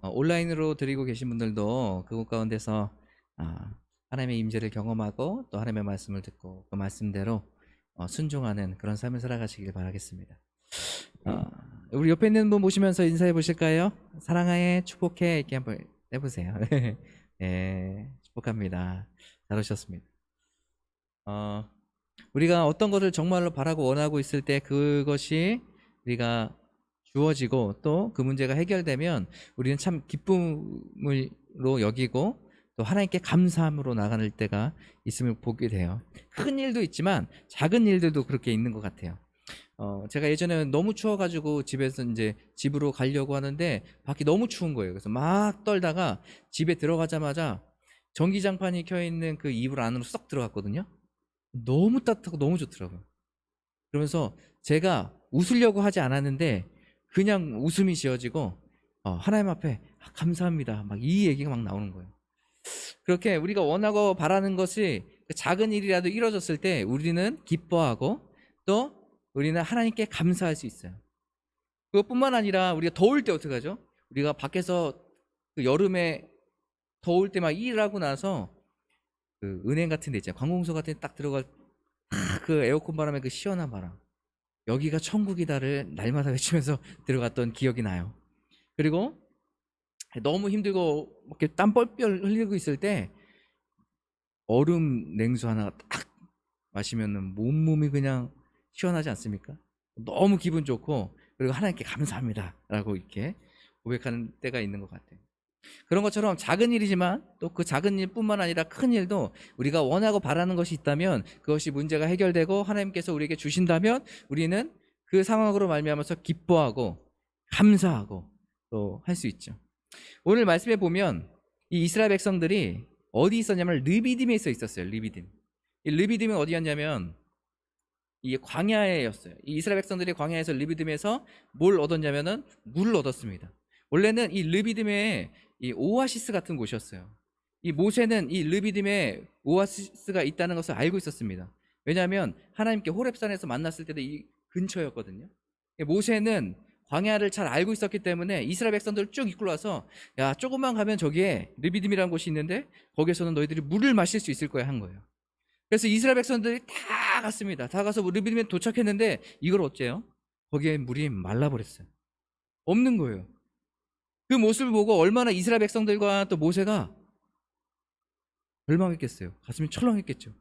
온라인으로 드리고 계신 분들도 그곳 가운데서 하나님의 임재를 경험하고 또 하나님의 말씀을 듣고 그 말씀대로 순종하는 그런 삶을 살아가시길 바라겠습니다. 우리 옆에 있는 분 보시면서 인사해 보실까요? 사랑해, 축복해 이렇게 한번 해보세요. 네, 축복합니다. 잘 오셨습니다. 우리가 어떤 것을 정말로 바라고 원하고 있을 때 그것이 우리가 주어지고 또 그 문제가 해결되면 우리는 참 기쁨으로 여기고 또 하나님께 감사함으로 나가는 때가 있음을 보게 돼요. 큰 일도 있지만 작은 일들도 그렇게 있는 것 같아요. 제가 예전에 너무 추워가지고 집에서 이제 집으로 가려고 하는데 밖이 너무 추운 거예요. 그래서 막 떨다가 집에 들어가자마자 전기장판이 켜있는 그 이불 안으로 쏙 들어갔거든요. 너무 따뜻하고 너무 좋더라고요. 그러면서 제가 웃으려고 하지 않았는데 그냥 웃음이 지어지고 하나님 앞에 감사합니다 막 이 얘기가 막 나오는 거예요. 그렇게 우리가 원하고 바라는 것이 작은 일이라도 이루어졌을 때 우리는 기뻐하고 또 우리는 하나님께 감사할 수 있어요. 그것뿐만 아니라 우리가 더울 때 어떻게 하죠? 우리가 밖에서 그 여름에 더울 때 막 일하고 나서 그 은행 같은 데 있잖아요. 관공서 같은 데 딱 들어갈 그 에어컨 바람에 그 시원한 바람, 여기가 천국이다를 날마다 외치면서 들어갔던 기억이 나요. 그리고 너무 힘들고 이렇게 땀 뻘뻘 흘리고 있을 때 얼음 냉수 하나 딱 마시면은 몸이 그냥 시원하지 않습니까? 너무 기분 좋고 그리고 하나님께 감사합니다라고 이렇게 고백하는 때가 있는 것 같아요. 그런 것처럼 작은 일이지만 또 그 작은 일뿐만 아니라 큰 일도 우리가 원하고 바라는 것이 있다면 그것이 문제가 해결되고 하나님께서 우리에게 주신다면 우리는 그 상황으로 말미암아서 기뻐하고 감사하고 또 할 수 있죠. 오늘 말씀에 보면 이 이스라엘 백성들이 어디 있었냐면 르비딤에 있었어요. 르비딤. 이 르비딤이 어디였냐면 이 광야에였어요. 이 이스라엘 백성들이 광야에서 르비딤에서 뭘 얻었냐면은 물을 얻었습니다. 원래는 이 르비딤에 이 오아시스 같은 곳이었어요. 이 모세는 이 르비딤에 오아시스가 있다는 것을 알고 있었습니다. 왜냐하면 하나님께 호렙산에서 만났을 때도 이 근처였거든요. 모세는 광야를 잘 알고 있었기 때문에 이스라엘 백성들을 쭉 이끌어 와서 야, 조금만 가면 저기에 르비딤이라는 곳이 있는데 거기에서는 너희들이 물을 마실 수 있을 거야 한 거예요. 그래서 이스라엘 백성들이 다 갔습니다. 다 가서 르비딤에 도착했는데 이걸 어째요? 거기에 물이 말라버렸어요. 없는 거예요. 그 모습을 보고 얼마나 이스라엘 백성들과 또 모세가 절망했겠어요. 가슴이 철렁했겠죠.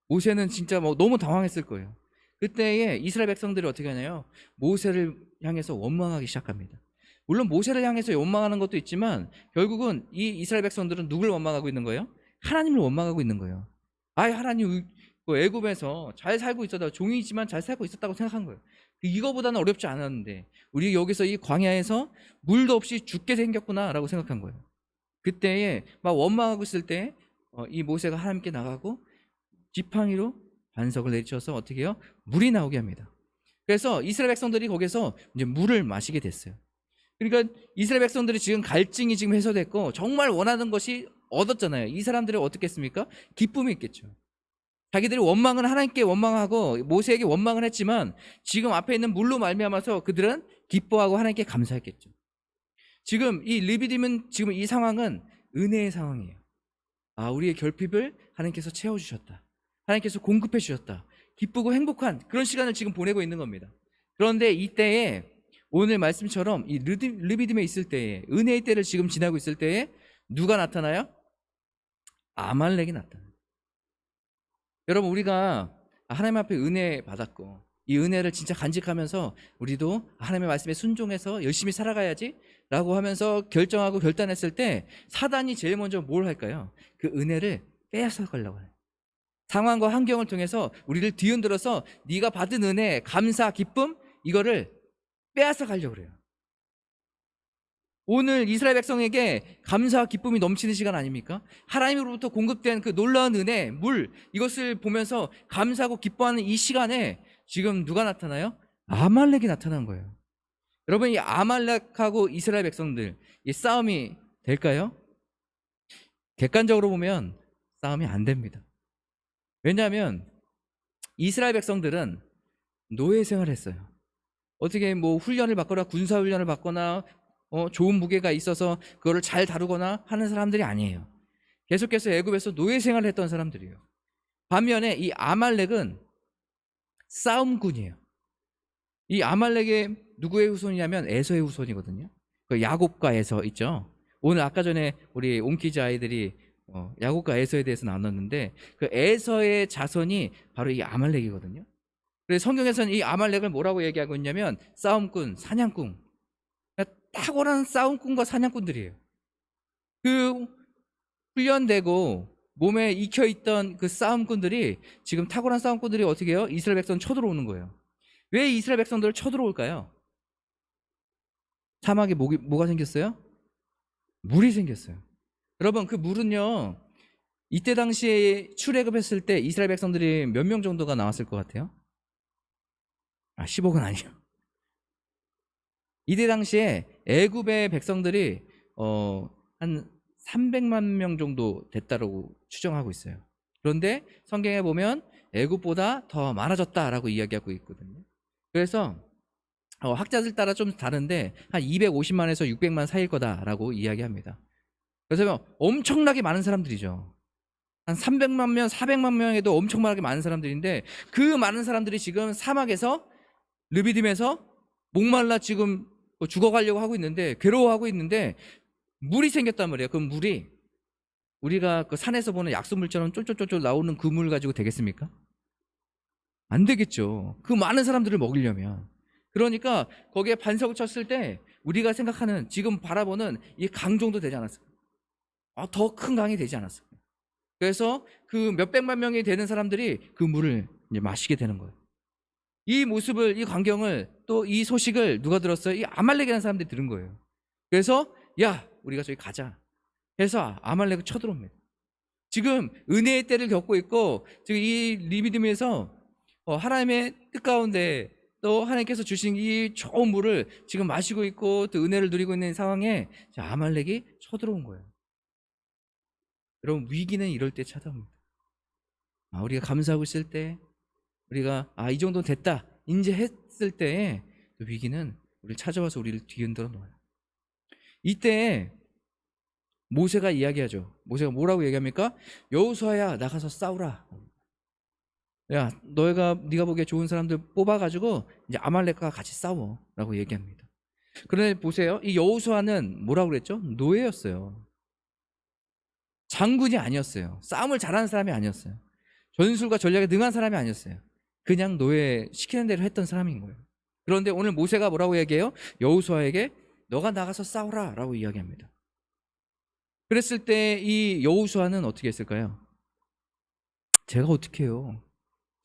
모세는 진짜 뭐 너무 당황했을 거예요. 그때에 이스라엘 백성들이 어떻게 하냐요? 모세를 향해서 원망하기 시작합니다. 물론 모세를 향해서 원망하는 것도 있지만 결국은 이 이스라엘 백성들은 누굴 원망하고 있는 거예요? 하나님을 원망하고 있는 거예요. 하나님 애굽에서 잘 살고 있었다, 종이지만 잘 살고 있었다고 생각한 거예요. 이거보다는 어렵지 않았는데 우리 여기서 이 광야에서 물도 없이 죽게 생겼구나라고 생각한 거예요. 그때에 막 원망하고 있을 때 이 모세가 하나님께 나가고 지팡이로 반석을 내리쳐서 어떻게 해요? 물이 나오게 합니다. 그래서 이스라엘 백성들이 거기서 이제 물을 마시게 됐어요. 그러니까 이스라엘 백성들이 지금 갈증이 지금 해소됐고 정말 원하는 것이 얻었잖아요. 이 사람들이 어떻게 했습니까? 기쁨이 있겠죠. 자기들이 원망은 하나님께 원망하고 모세에게 원망을 했지만 지금 앞에 있는 물로 말미암아서 그들은 기뻐하고 하나님께 감사했겠죠. 지금 이 르비딤은 지금 이 상황은 은혜의 상황이에요. 우리의 결핍을 하나님께서 채워주셨다. 하나님께서 공급해 주셨다. 기쁘고 행복한 그런 시간을 지금 보내고 있는 겁니다. 그런데 이때에 오늘 말씀처럼 이 르비딤에 있을 때에 은혜의 때를 지금 지나고 있을 때에 누가 나타나요? 아말렉이 나타나요. 여러분 우리가 하나님 앞에 은혜 받았고 이 은혜를 진짜 간직하면서 우리도 하나님의 말씀에 순종해서 열심히 살아가야지 라고 하면서 결정하고 결단했을 때 사단이 제일 먼저 뭘 할까요? 그 은혜를 빼앗아 가려고 해요. 상황과 환경을 통해서 우리를 뒤흔들어서 네가 받은 은혜, 감사, 기쁨 이거를 빼앗아 가려고 그래요. 오늘 이스라엘 백성에게 감사와 기쁨이 넘치는 시간 아닙니까? 하나님으로부터 공급된 그 놀라운 은혜, 물 이것을 보면서 감사하고 기뻐하는 이 시간에 지금 누가 나타나요? 아말렉이 나타난 거예요. 여러분 이 아말렉하고 이스라엘 백성들 이 싸움이 될까요? 객관적으로 보면 싸움이 안 됩니다. 왜냐하면 이스라엘 백성들은 노예 생활을 했어요. 어떻게 뭐 훈련을 받거나 군사 훈련을 받거나 좋은 무게가 있어서 그거를 잘 다루거나 하는 사람들이 아니에요. 계속해서 애굽에서 노예 생활을 했던 사람들이에요. 반면에 이 아말렉은 싸움꾼이에요. 이 아말렉의 누구의 후손이냐면 에서의 후손이거든요. 그 야곱과 에서 있죠. 오늘 아까 전에 우리 옹키즈 아이들이 야곱과 에서에 대해서 나눴는데 그 에서의 자손이 바로 이 아말렉이거든요. 그래서 성경에서는 이 아말렉을 뭐라고 얘기하고 있냐면 싸움꾼, 사냥꾼. 그러니까 탁월한 싸움꾼과 사냥꾼들이에요. 그 훈련되고 몸에 익혀있던 그 싸움꾼들이 지금 탁월한 싸움꾼들이 어떻게 해요? 이스라엘 백성 쳐들어오는 거예요. 왜 이스라엘 백성들을 쳐들어올까요? 사막에 뭐가 생겼어요? 물이 생겼어요. 여러분 그 물은요 이때 당시에 출애굽했을 때 이스라엘 백성들이 몇 명 정도가 나왔을 것 같아요? 10억은 아니에요. 이때 당시에 애굽의 백성들이 한 300만 명 정도 됐다고 추정하고 있어요. 그런데 성경에 보면 애굽보다 더 많아졌다라고 이야기하고 있거든요. 그래서 학자들 따라 좀 다른데 한 250만에서 600만 사이일 거다라고 이야기합니다. 그래서 엄청나게 많은 사람들이죠. 한 300만 명, 400만 명에도 엄청나게 많은 사람들인데 그 많은 사람들이 지금 사막에서 르비딤에서 목말라 지금 죽어가려고 하고 있는데 괴로워하고 있는데 물이 생겼단 말이에요. 그 물이 우리가 그 산에서 보는 약수물처럼 쫄쫄쫄쫄 나오는 그 물 가지고 되겠습니까? 안 되겠죠. 그 많은 사람들을 먹이려면. 그러니까 거기에 반석을 쳤을 때 우리가 생각하는 지금 바라보는 이 강 정도 되지 않았을까? 더 큰 강이 되지 않았을까? 그래서 그 몇백만 명이 되는 사람들이 그 물을 이제 마시게 되는 거예요. 이 모습을, 이 광경을, 또 이 소식을 누가 들었어요? 이 아말렉이라는 사람들이 들은 거예요. 그래서 야, 우리가 저기 가자 해서 아말렉을 쳐들어옵니다. 지금 은혜의 때를 겪고 있고 지금 이 리비딤에서 하나님의 뜻 가운데 또 하나님께서 주신 이 좋은 물을 지금 마시고 있고 또 은혜를 누리고 있는 상황에 아말렉이 쳐들어온 거예요. 여러분 위기는 이럴 때 찾아옵니다. 우리가 감사하고 있을 때 우리가 이 정도는 됐다 인지했을 때에 위기는 우리를 찾아와서 우리를 뒤흔들어 놓아요. 이때 모세가 이야기하죠. 모세가 뭐라고 얘기합니까? 여호수아야 나가서 싸우라. 야 네가 보기에 좋은 사람들 뽑아가지고 이제 아말렉과 같이 싸워라고 얘기합니다. 그런데 보세요. 이 여호수아는 뭐라고 그랬죠? 노예였어요. 장군이 아니었어요. 싸움을 잘하는 사람이 아니었어요. 전술과 전략에 능한 사람이 아니었어요. 그냥 노예 시키는 대로 했던 사람인 거예요. 그런데 오늘 모세가 뭐라고 얘기해요? 여호수아에게 너가 나가서 싸우라 라고 이야기합니다. 그랬을 때 이 여호수아는 어떻게 했을까요? 제가 어떻게 해요?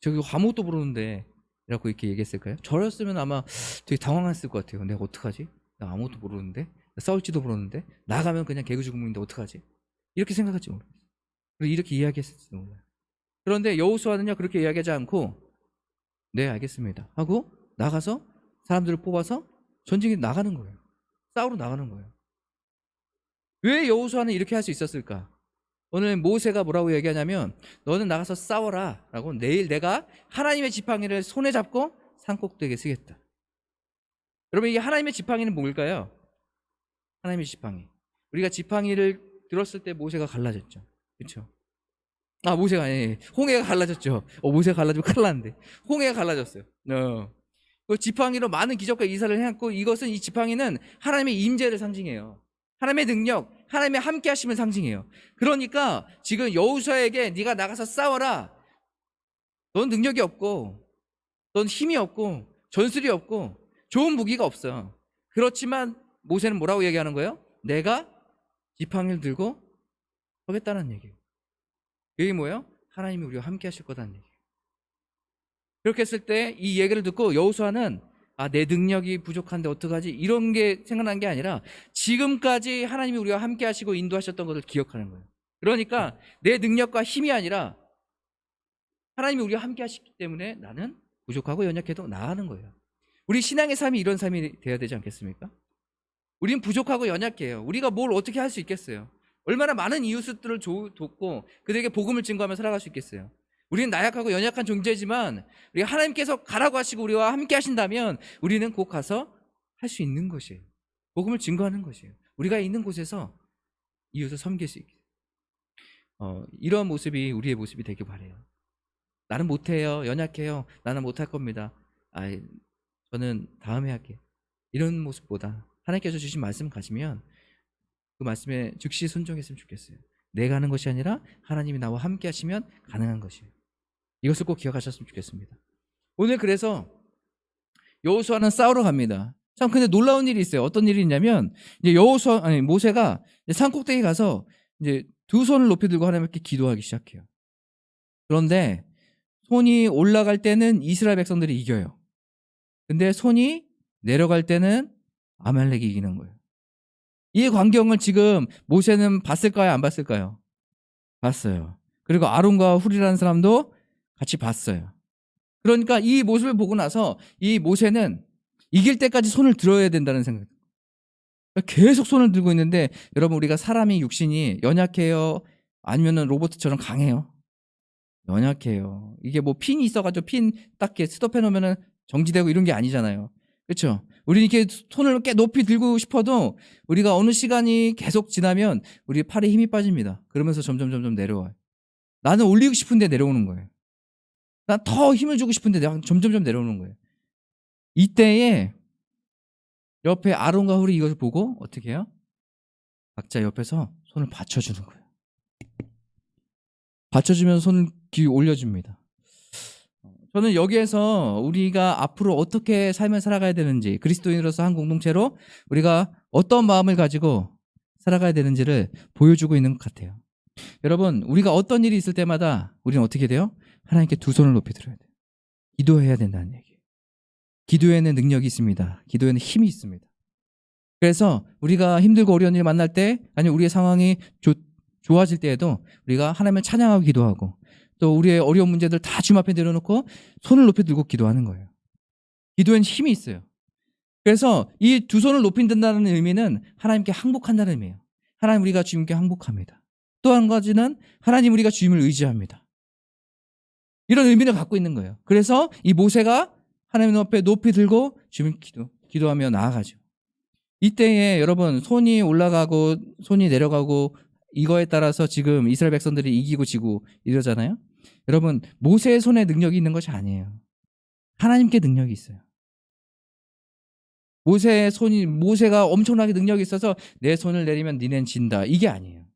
저기 아무것도 모르는데 라고 이렇게 얘기했을까요? 저였으면 아마 되게 당황했을 것 같아요. 내가 어떡하지? 나 아무것도 모르는데 싸울지도 모르는데 나가면 그냥 개구죽음인데 어떡하지? 이렇게 생각하지 모르겠어요. 그리고 이렇게 이야기했을지도 몰라요. 그런데 여호수아는요 그렇게 이야기하지 않고 네 알겠습니다 하고 나가서 사람들을 뽑아서 전쟁에 나가는 거예요. 싸우러 나가는 거예요. 왜 여호수아는 이렇게 할 수 있었을까? 오늘 모세가 뭐라고 얘기하냐면 너는 나가서 싸워라 라고 내일 내가 하나님의 지팡이를 손에 잡고 산꼭대기에 쓰겠다. 여러분 이게 하나님의 지팡이는 뭘까요? 하나님의 지팡이. 우리가 지팡이를 들었을 때 모세가 갈라졌죠. 그렇죠? 모세가 아니 홍해가 갈라졌죠. 모세가 갈라지면 큰일 났는데 홍해가 갈라졌어요. 그 지팡이로 많은 기적과 이사를 해왔고 이것은 이 지팡이는 하나님의 임재를 상징해요. 하나님의 능력, 하나님의 함께 하심을 상징해요. 그러니까 지금 여호수아에게 네가 나가서 싸워라. 넌 능력이 없고 넌 힘이 없고 전술이 없고 좋은 무기가 없어. 그렇지만 모세는 뭐라고 얘기하는 거예요? 내가 지팡이를 들고 서겠다는 얘기예요. 이게 뭐예요? 하나님이 우리와 함께 하실 거다는 얘기예요. 그렇게 했을 때 이 얘기를 듣고 여호수아는 내 능력이 부족한데 어떡하지? 이런 게 생각난 게 아니라 지금까지 하나님이 우리와 함께 하시고 인도하셨던 것을 기억하는 거예요. 그러니까 내 능력과 힘이 아니라 하나님이 우리와 함께 하시기 때문에 나는 부족하고 연약해도 나아가는 거예요. 우리 신앙의 삶이 이런 삶이 돼야 되지 않겠습니까? 우리는 부족하고 연약해요. 우리가 뭘 어떻게 할 수 있겠어요? 얼마나 많은 이웃들을 돕고 그들에게 복음을 증거하며 살아갈 수 있겠어요? 우리는 나약하고 연약한 존재지만 우리 하나님께서 가라고 하시고 우리와 함께 하신다면 우리는 곧 가서 할 수 있는 것이에요. 복음을 증거하는 것이에요. 우리가 있는 곳에서 이웃을 섬길 수 있게. 이런 모습이 우리의 모습이 되길 바래요. 나는 못해요. 연약해요. 나는 못할 겁니다. 저는 다음에 할게요. 이런 모습보다 하나님께서 주신 말씀 가지면 그 말씀에 즉시 순종했으면 좋겠어요. 내가 하는 것이 아니라 하나님이 나와 함께 하시면 가능한 것이에요. 이것을 꼭 기억하셨으면 좋겠습니다. 오늘 그래서 여호수아는 싸우러 갑니다. 참 근데 놀라운 일이 있어요. 어떤 일이 있냐면 이제 모세가 산 꼭대기 가서 이제 두 손을 높이 들고 하나님께 기도하기 시작해요. 그런데 손이 올라갈 때는 이스라엘 백성들이 이겨요. 근데 손이 내려갈 때는 아말렉이 이기는 거예요. 이 광경을 지금 모세는 봤을까요? 안 봤을까요? 봤어요. 그리고 아론과 훌이라는 사람도 같이 봤어요. 그러니까 이 모습을 보고 나서 이 모세는 이길 때까지 손을 들어야 된다는 생각. 계속 손을 들고 있는데 여러분 우리가 사람이 육신이 연약해요? 아니면은 로봇처럼 강해요? 연약해요. 이게 뭐 핀이 있어가지고 핀 딱 이렇게 스톱해 놓으면은 정지되고 이런 게 아니잖아요. 그렇죠? 우리 이렇게 손을 꽤 높이 들고 싶어도 우리가 어느 시간이 계속 지나면 우리 팔에 힘이 빠집니다. 그러면서 점점 내려와요. 나는 올리고 싶은데 내려오는 거예요. 난 더 힘을 주고 싶은데 점점 내려오는 거예요. 이때에 옆에 아론과 훌이 이것을 보고 어떻게 해요? 각자 옆에서 손을 받쳐주는 거예요. 받쳐주면 손을 올려줍니다. 저는 여기에서 우리가 앞으로 어떻게 삶을 살아가야 되는지, 그리스도인으로서 한 공동체로 우리가 어떤 마음을 가지고 살아가야 되는지를 보여주고 있는 것 같아요. 여러분, 우리가 어떤 일이 있을 때마다 우리는 어떻게 돼요? 하나님께 두 손을 높이 들어야 돼요. 기도해야 된다는 얘기예요. 기도에는 능력이 있습니다. 기도에는 힘이 있습니다. 그래서 우리가 힘들고 어려운 일 만날 때, 아니 우리의 상황이 좋아질 때에도 우리가 하나님을 찬양하고 기도하고 또 우리의 어려운 문제들 다 주님 앞에 내려놓고 손을 높이 들고 기도하는 거예요. 기도에는 힘이 있어요. 그래서 이 두 손을 높이 든다는 의미는 하나님께 항복한다는 의미예요. 하나님 우리가 주님께 항복합니다. 또 한 가지는 하나님 우리가 주님을 의지합니다. 이런 의미를 갖고 있는 거예요. 그래서 이 모세가 하나님 앞에 높이 들고 주님 기도하며 나아가죠. 이때에 여러분 손이 올라가고 손이 내려가고 이거에 따라서 지금 이스라엘 백성들이 이기고 지고 이러잖아요. 여러분 모세의 손에 능력이 있는 것이 아니에요. 하나님께 능력이 있어요. 모세가 엄청나게 능력이 있어서 내 손을 내리면 니넨 진다. 이게 아니에요.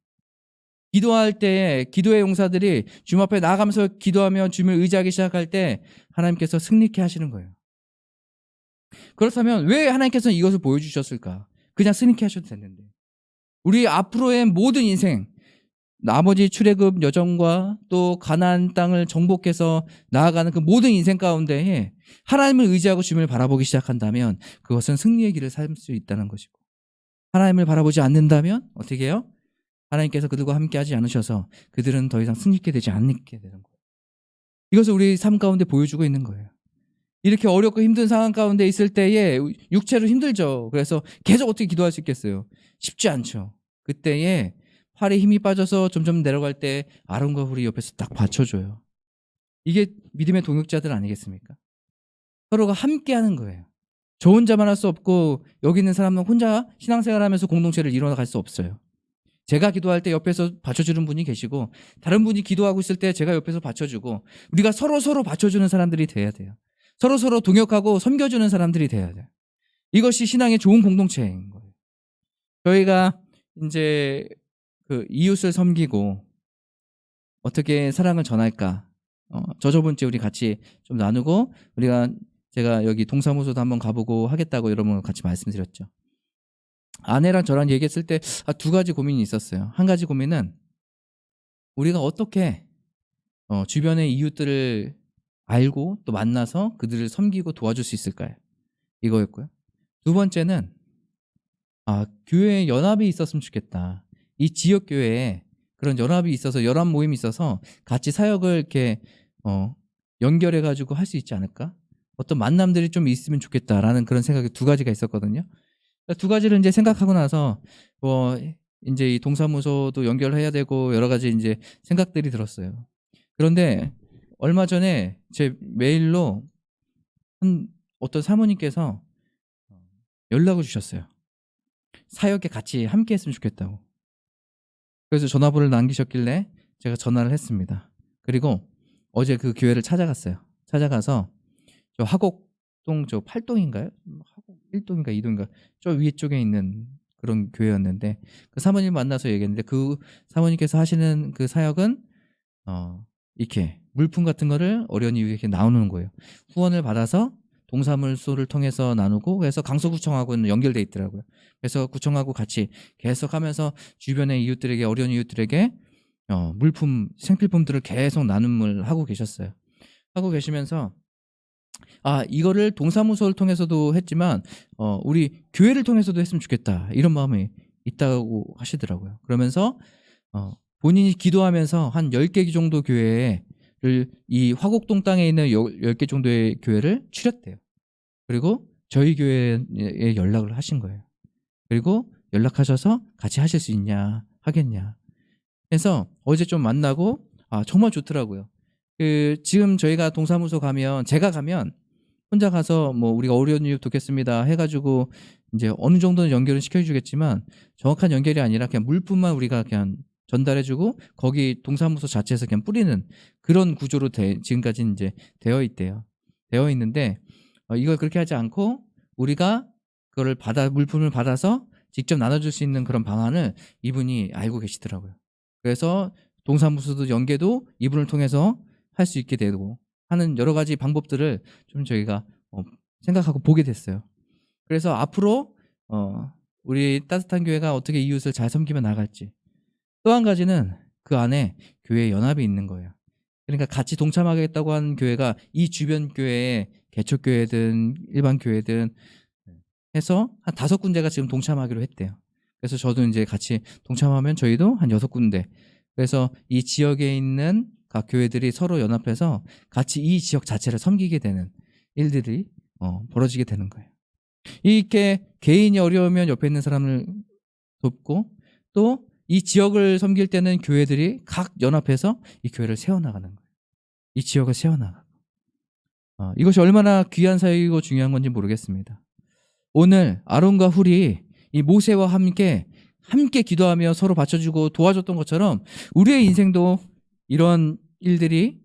기도할 때 기도의 용사들이 주님 앞에 나아가면서 기도하며 주님을 의지하기 시작할 때 하나님께서 승리케 하시는 거예요. 그렇다면 왜 하나님께서는 이것을 보여주셨을까? 그냥 승리케 하셔도 됐는데. 우리 앞으로의 모든 인생, 나머지 출애굽 여정과 또 가나안 땅을 정복해서 나아가는 그 모든 인생 가운데에 하나님을 의지하고 주님을 바라보기 시작한다면 그것은 승리의 길을 살 수 있다는 것이고, 하나님을 바라보지 않는다면 어떻게 해요? 하나님께서 그들과 함께 하지 않으셔서 그들은 더 이상 승리케 되지 않게 되는 거예요. 이것을 우리 삶 가운데 보여주고 있는 거예요. 이렇게 어렵고 힘든 상황 가운데 있을 때에 육체로 힘들죠. 그래서 계속 어떻게 기도할 수 있겠어요? 쉽지 않죠. 그때에 팔에 힘이 빠져서 점점 내려갈 때 아론과 훌이 옆에서 딱 받쳐줘요. 이게 믿음의 동역자들 아니겠습니까? 서로가 함께 하는 거예요. 저 혼자만 할 수 없고 여기 있는 사람은 혼자 신앙생활하면서 공동체를 이뤄나갈 수 없어요. 제가 기도할 때 옆에서 받쳐주는 분이 계시고 다른 분이 기도하고 있을 때 제가 옆에서 받쳐주고 우리가 서로 받쳐주는 사람들이 돼야 돼요. 서로 동역하고 섬겨주는 사람들이 돼야 돼요. 이것이 신앙의 좋은 공동체인 거예요. 저희가 이제 그 이웃을 섬기고 어떻게 사랑을 전할까? 저번 주에 우리 같이 좀 나누고 제가 여기 동사무소도 한번 가보고 하겠다고 여러분 같이 말씀드렸죠. 아내랑 저랑 얘기했을 때 두 가지 고민이 있었어요. 한 가지 고민은 우리가 어떻게 주변의 이웃들을 알고 또 만나서 그들을 섬기고 도와줄 수 있을까요? 이거였고요. 두 번째는 교회에 연합이 있었으면 좋겠다. 이 지역 교회에 그런 연합이 있어서 연합 모임이 있어서 같이 사역을 이렇게 연결해 가지고 할 수 있지 않을까? 어떤 만남들이 좀 있으면 좋겠다라는 그런 생각이 두 가지가 있었거든요. 두 가지를 이제 생각하고 나서 이제 이 동사무소도 연결해야 되고 여러 가지 이제 생각들이 들었어요. 그런데 얼마 전에 제 메일로 어떤 사모님께서 연락을 주셨어요. 사역에 같이 함께 했으면 좋겠다고. 그래서 전화번호를 남기셨길래 제가 전화를 했습니다. 그리고 어제 그 교회를 찾아갔어요. 찾아가서 저 화곡동 저 8동인가요? 화곡 1동인가 2동인가 저 위에 쪽에 있는 그런 교회였는데 그 사모님 만나서 얘기했는데 그 사모님께서 하시는 그 사역은 이렇게 물품 같은 거를 어려운 이웃에게 이렇게 나누는 거예요. 후원을 받아서 동사무소를 통해서 나누고 그래서 강서구청하고는 연결돼 있더라고요. 그래서 구청하고 같이 계속 하면서 주변의 이웃들에게 어려운 이웃들에게 물품 생필품들을 계속 나눔을 하고 계셨어요. 하고 계시면서 이거를 동사무소를 통해서도 했지만 우리 교회를 통해서도 했으면 좋겠다 이런 마음이 있다고 하시더라고요. 그러면서 본인이 기도하면서 한 10개 정도 교회를 이 화곡동 땅에 있는 10개 정도의 교회를 추렸대요. 그리고 저희 교회에 연락을 하신 거예요. 그리고 연락하셔서 같이 하실 수 있냐 하겠냐 해서 어제 좀 만나고 정말 좋더라고요. 지금 저희가 동사무소 가면 제가 가면 혼자 가서 뭐 우리가 어려운 이웃 돕겠습니다 해가지고 이제 어느 정도는 연결은 시켜주겠지만 정확한 연결이 아니라 그냥 물품만 우리가 그냥 전달해주고 거기 동사무소 자체에서 그냥 뿌리는 그런 구조로 지금까지 이제 되어 있대요. 되어 있는데 이걸 그렇게 하지 않고 우리가 그거를 물품을 받아서 직접 나눠줄 수 있는 그런 방안을 이분이 알고 계시더라고요. 그래서 동사무소도 연계도 이분을 통해서 할 수 있게 되고 하는 여러 가지 방법들을 좀 저희가 생각하고 보게 됐어요. 그래서 앞으로 우리 따뜻한 교회가 어떻게 이웃을 잘 섬기며 나갈지 또 한 가지는 그 안에 교회 연합이 있는 거예요. 그러니까 같이 동참하겠다고 한 교회가 이 주변 교회에 개척교회든 일반 교회든 해서 한 5군데가 지금 동참하기로 했대요. 그래서 저도 이제 같이 동참하면 저희도 한 6군데. 그래서 이 지역에 있는 각 교회들이 서로 연합해서 같이 이 지역 자체를 섬기게 되는 일들이 벌어지게 되는 거예요. 이렇게 개인이 어려우면 옆에 있는 사람을 돕고 또 이 지역을 섬길 때는 교회들이 각 연합해서 이 교회를 세워나가는 거예요. 이 지역을 세워나가고 이것이 얼마나 귀한 사역이고 중요한 건지 모르겠습니다. 오늘 아론과 훌이 이 모세와 함께 기도하며 서로 받쳐주고 도와줬던 것처럼 우리의 인생도 이런 일들이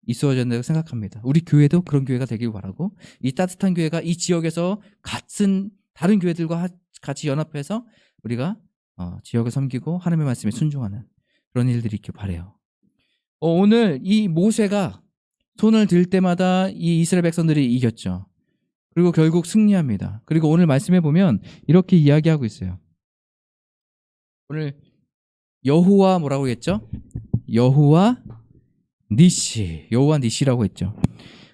있어야 된다고 생각합니다. 우리 교회도 그런 교회가 되길 바라고 이 따뜻한 교회가 이 지역에서 같은 다른 교회들과 같이 연합해서 우리가 지역을 섬기고 하나님의 말씀에 순종하는 그런 일들이 있길 바라요. 오늘 이 모세가 손을 들 때마다 이 이스라엘 백성들이 이겼죠. 그리고 결국 승리합니다. 그리고 오늘 말씀해 보면 이렇게 이야기하고 있어요. 오늘 여호와 뭐라고 했죠? 여호와 니시라고 했죠.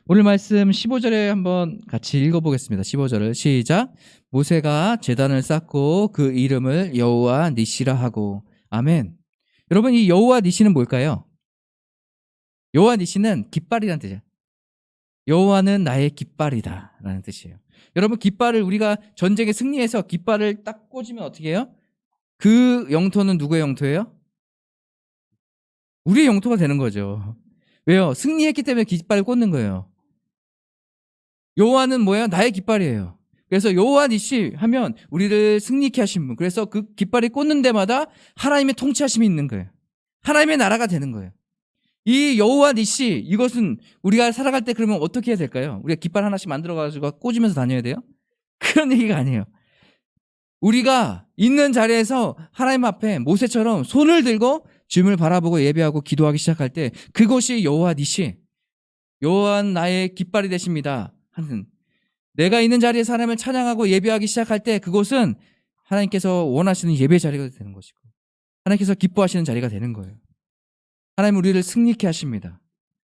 오늘 말씀 15절에 한번 같이 읽어보겠습니다. 15절을 시작. 모세가 제단을 쌓고 그 이름을 여호와 니시라 하고. 아멘. 여러분 이 여호와 니시는 뭘까요? 여호와 니시는 깃발이라는 뜻이에요. 여호와는 나의 깃발이다 라는 뜻이에요. 여러분 깃발을 우리가 전쟁에 승리해서 깃발을 딱 꽂으면 어떻게 해요? 그 영토는 누구의 영토예요? 우리의 영토가 되는 거죠. 왜요? 승리했기 때문에 깃발을 꽂는 거예요. 여호와는 뭐예요? 나의 깃발이에요. 그래서 여호와 니시 하면 우리를 승리케 하신 분. 그래서 그 깃발이 꽂는 데마다 하나님의 통치하심이 있는 거예요. 하나님의 나라가 되는 거예요. 이 여호와 니시 이것은 우리가 살아갈 때 그러면 어떻게 해야 될까요? 우리가 깃발 하나씩 만들어가지고 꽂으면서 다녀야 돼요? 그런 얘기가 아니에요. 우리가 있는 자리에서 하나님 앞에 모세처럼 손을 들고 주님을 바라보고 예배하고 기도하기 시작할 때 그것이 여호와 니시, 여호와는 나의 깃발이 되십니다 하는, 내가 있는 자리에서 하나님을 찬양하고 예배하기 시작할 때 그것은 하나님께서 원하시는 예배 자리가 되는 것이고 하나님께서 기뻐하시는 자리가 되는 거예요. 하나님 우리를 승리케 하십니다.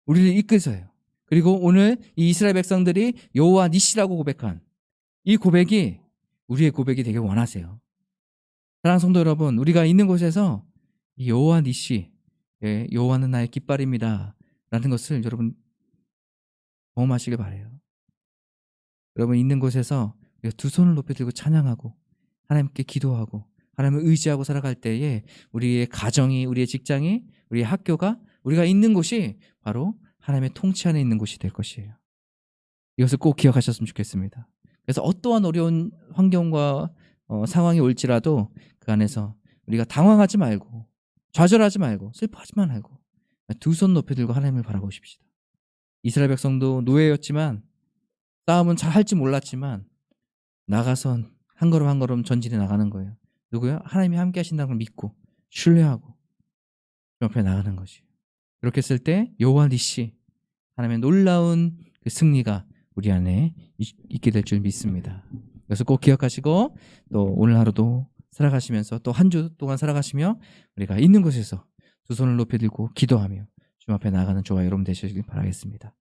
우리를 이끄세요. 그리고 오늘 이 이스라엘 백성들이 여호와 니시라고 고백한 이 고백이 우리의 고백이 되길 원하세요. 사랑하는 성도 여러분, 우리가 있는 곳에서 이 여호와 니시, 여호와는 나의 깃발입니다 라는 것을 여러분 경험하시길 바라요. 여러분 있는 곳에서 두 손을 높이 들고 찬양하고 하나님께 기도하고 하나님을 의지하고 살아갈 때에 우리의 가정이, 우리의 직장이, 우리의 학교가, 우리가 있는 곳이 바로 하나님의 통치 안에 있는 곳이 될 것이에요. 이것을 꼭 기억하셨으면 좋겠습니다. 그래서 어떠한 어려운 환경과 상황이 올지라도 그 안에서 우리가 당황하지 말고 좌절하지 말고 슬퍼하지만 말고 두 손 높이 들고 하나님을 바라보십시다. 이스라엘 백성도 노예였지만 싸움은 잘 할지 몰랐지만 나가선 한 걸음 한 걸음 전진해 나가는 거예요. 누구요? 하나님이 함께 하신다는 걸 믿고 신뢰하고 옆에 나가는 거지. 그렇게 했을 때 여호와 니시 하나님의 놀라운 그 승리가 우리 안에 있게 될 줄 믿습니다. 그래서 꼭 기억하시고 또 오늘 하루도 살아가시면서 또 한 주 동안 살아가시며 우리가 있는 곳에서 두 손을 높이 들고 기도하며 주님 앞에 나가는 저와 여러분 되시길 바라겠습니다.